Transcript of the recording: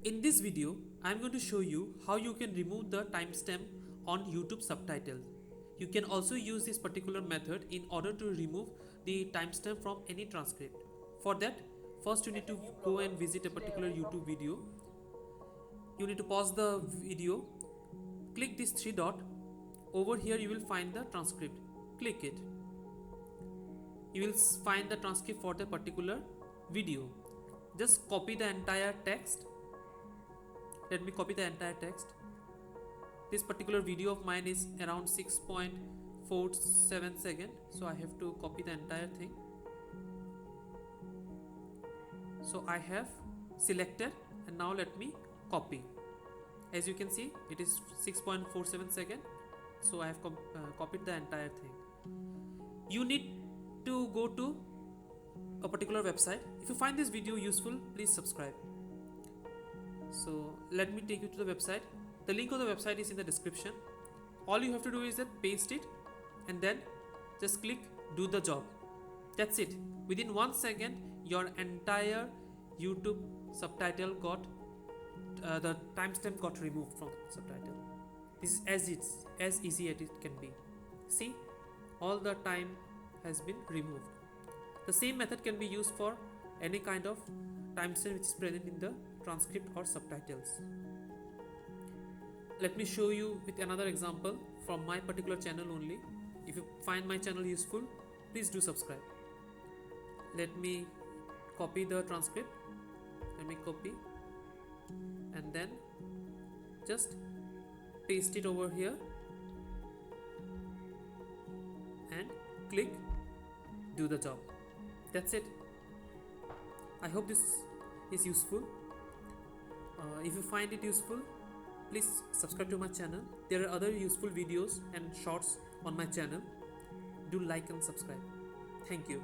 In this video, I am going to show you how you can remove the timestamp on YouTube subtitle. You can also use this particular method in order to remove the timestamp from any transcript. For that, first you need to go and visit a particular YouTube video. You need to pause the video, click this three dot. Over here you will find the transcript. Click it. You will find the transcript for the particular video. Just copy the entire text. Let me copy the entire text. This particular video of mine is around 6.47 seconds, so I have to copy the entire thing. So I have selected, and now let me copy. As you can see, it is 6.47 seconds, so I have copied the entire thing. You need to go to a particular website. If you find this video useful, please subscribe. So let me take you to the website. The link of the website is in the description. All you have to do is that paste it and then just click do the job. That's it. Within 1 second, your entire YouTube subtitle got the timestamp got removed from subtitle. This is as easy as it can be. See, all the time has been removed. The same method can be used for any kind of timestamp which is present in the transcript or subtitles. Let me show you with another example from my particular channel only. If you find my channel useful, please do subscribe. Let me copy the transcript. Let me copy and then just paste it over here and click do the job. That's it. I hope this is useful. If you find it useful, please subscribe to my channel. There are other useful videos and shorts on my channel. Do like and subscribe. Thank you.